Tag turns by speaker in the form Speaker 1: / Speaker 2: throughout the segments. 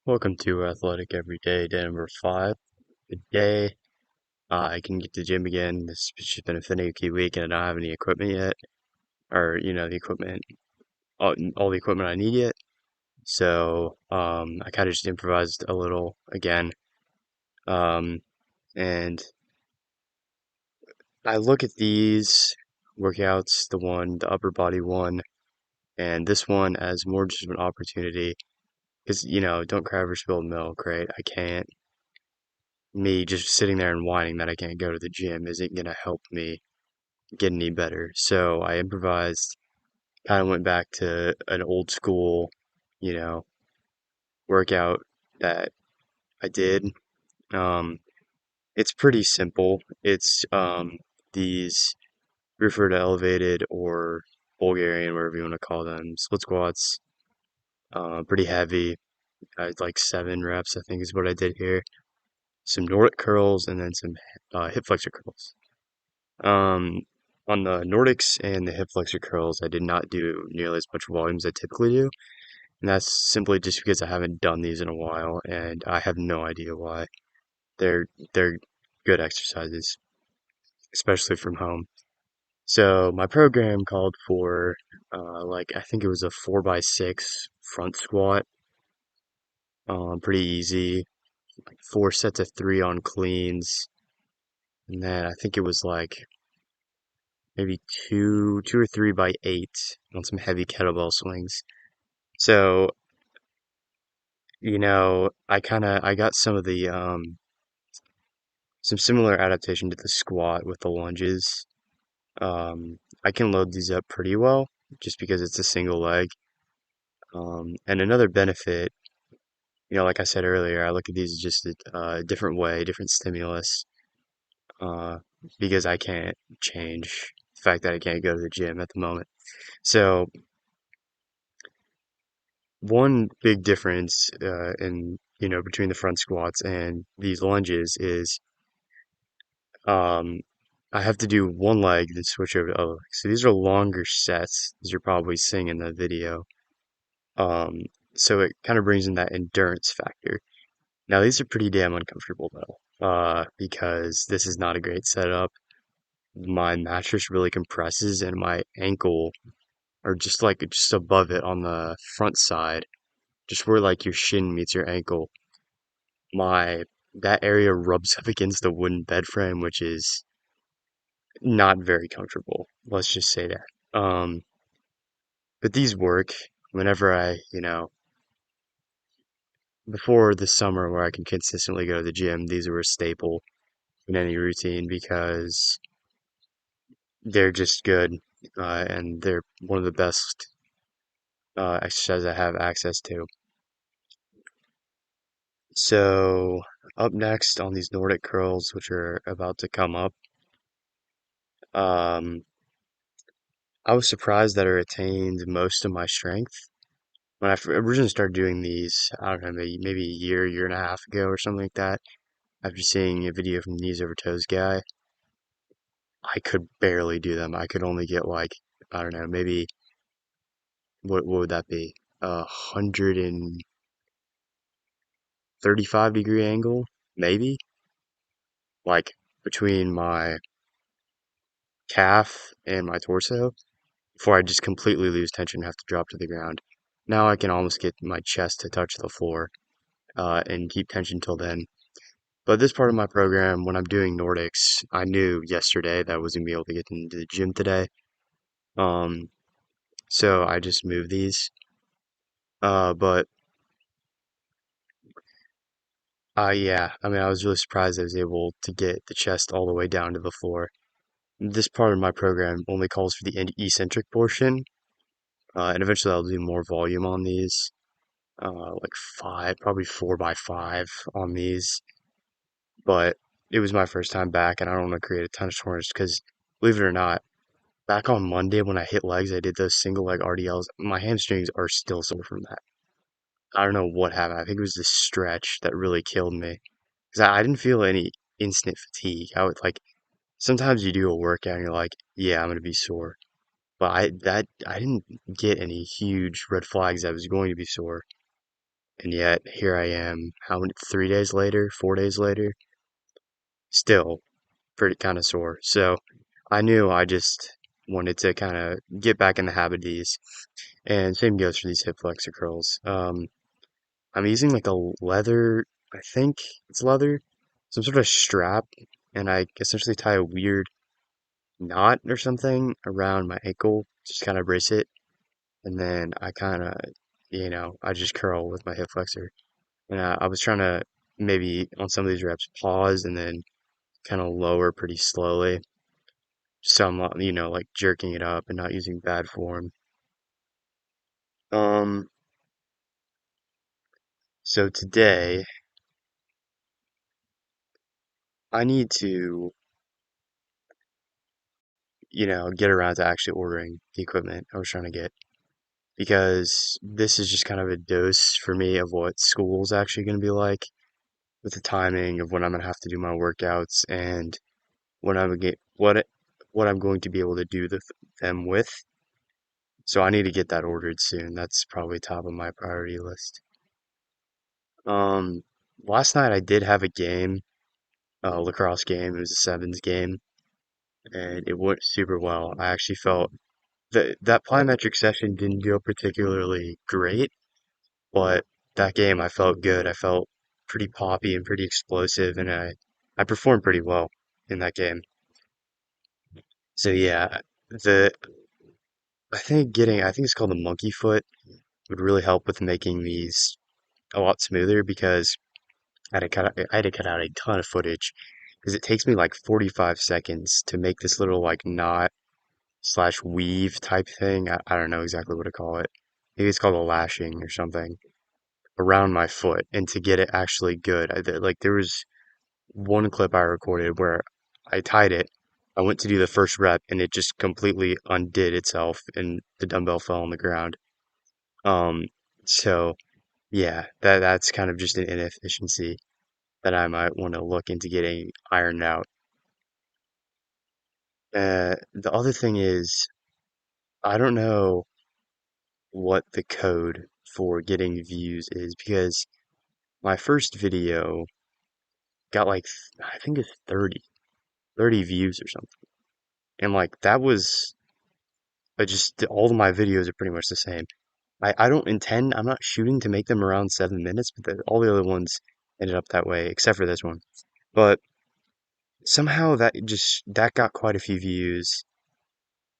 Speaker 1: Welcome to Athletic Everyday, day number 5. Today, I can get to the gym again. This has just been a finicky week and I don't have any equipment yet, or, the equipment, all the equipment I need yet. So, I kind of just improvised a little again. Um, and I look at these workouts, the upper body one, and this one as more just of an opportunity. Because, don't cry over spilled milk, right? I can't. Me just sitting there and whining that I can't go to the gym isn't gonna help me get any better. So I improvised, kind of went back to an old school, you know, workout that I did. Um, it's pretty simple. It's these refer to elevated or Bulgarian, whatever you want to call them, split squats. Pretty heavy. I had like 7 reps, I think is what I did here. Some Nordic curls and then some hip flexor curls. Um, on the Nordics and the hip flexor curls, I did not do nearly as much volume as I typically do. And that's simply just because I haven't done these in a while and I have no idea why. They're good exercises, especially from home. So my program called for like I think it was a 4x6 front squat. Pretty easy. Like 4 sets of 3 on cleans. And then I think it was like maybe two or 3x8 on some heavy kettlebell swings. So, I got some similar adaptation to the squat with the lunges. I can load these up pretty well just because it's a single leg. And another benefit, like I said earlier, I look at these as just a different way, different stimulus, uh, because I can't change the fact that I can't go to the gym at the moment. So one big difference between the front squats and these lunges is um, I have to do one leg, then switch over to other leg. So these are longer sets, as you're probably seeing in the video. Um, so it kind of brings in that endurance factor. Now these are pretty damn uncomfortable though, because this is not a great setup. My mattress really compresses and my ankle, or just above it on the front side, just where like your shin meets your ankle, my that area rubs up against the wooden bed frame, which is not very comfortable. Let's just say that. But these work whenever before the summer where I can consistently go to the gym, these were a staple in any routine because they're just good, and they're one of the best exercises I have access to. So, up next on these Nordic curls, which are about to come up, um, I was surprised that I retained most of my strength. When I originally started doing these, I don't know, maybe a year and a half ago or something like that, after seeing a video from Knees Over Toes guy, I could barely do them. I could only get like, I don't know, maybe, what would that be? 135-degree angle, maybe? Like, between my calf and my torso, before I just completely lose tension and have to drop to the ground. Now I can almost get my chest to touch the floor, and keep tension till then. But this part of my program, when I'm doing Nordics, I knew yesterday that I wasn't gonna be able to get into the gym today. Um, so I just moved these. But yeah, I mean, I was really surprised I was able to get the chest all the way down to the floor. This part of my program only calls for the eccentric portion, and eventually I'll do more volume on these, like probably 4x5 on these. But it was my first time back, and I don't want to create a ton of soreness because, believe it or not, back on Monday when I hit legs, I did those single leg RDLs. My hamstrings are still sore from that. I don't know what happened. I think it was the stretch that really killed me because I didn't feel any instant fatigue. I would like sometimes you do a workout and you're like, yeah, I'm gonna be sore, but I didn't get any huge red flags that I was going to be sore, And yet here I am, how many, 3 days later, 4 days later, still pretty kind of sore. So I knew I just wanted to kind of get back in the habit of these. And same goes for these hip flexor curls. I'm using like a leather, I think it's leather, some sort of strap, and I essentially tie a weird knot or something around my ankle, just kind of brace it. And then I kind of, I just curl with my hip flexor. And I was trying to maybe on some of these reps pause and then kind of lower pretty slowly. So I'm not, like jerking it up and not using bad form. Um, so today I need to, get around to actually ordering the equipment I was trying to get because this is just kind of a dose for me of what school's actually going to be like with the timing of when I'm going to have to do my workouts and when I'm gonna get what I'm going to be able to do them with. So I need to get that ordered soon. That's probably top of my priority list. Um, Last night I did have a game, a lacrosse game. It was a sevens game, and it went super well. I actually felt that plyometric session didn't go particularly great, but that game I felt good. I felt pretty poppy and pretty explosive, and I performed pretty well in that game. So yeah, the I think it's called the monkey foot would really help with making these a lot smoother because I had to cut out a ton of footage because it takes me like 45 seconds to make this little like knot slash weave type thing. I don't know exactly what to call it. Maybe it's called a lashing or something around my foot and to get it actually good. Like there was one clip I recorded where I tied it. I went to do the first rep and it just completely undid itself and the dumbbell fell on the ground. Um, so yeah, that's kind of just an inefficiency that I might want to look into getting ironed out. The other thing is, I don't know what the code for getting views is because my first video got like, I think it's 30 views or something. And like, that was just all of my videos are pretty much the same. I'm not shooting to make them around 7 minutes, but all the other ones ended up that way, except for this one. But somehow that got quite a few views,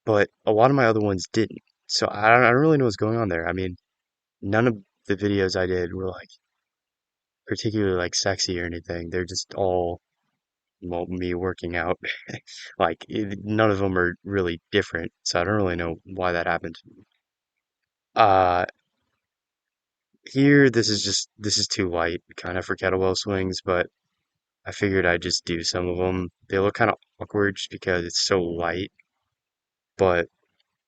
Speaker 1: but a lot of my other ones didn't. So I don't really know what's going on there. I mean, none of the videos I did were like particularly like sexy or anything. They're just all me working out. Like none of them are really different. So I don't really know why that happened. Uh, Here this is too light kind of for kettlebell swings, but I figured I'd just do some of them. They look kind of awkward just because it's so light, but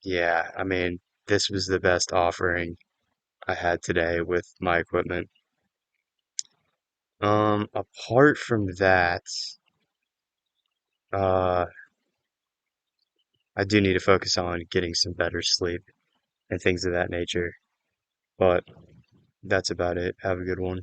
Speaker 1: yeah, I mean, this was the best offering I had today with my equipment. Apart from that, uh, I do need to focus on getting some better sleep and things of that nature. But that's about it. Have a good one.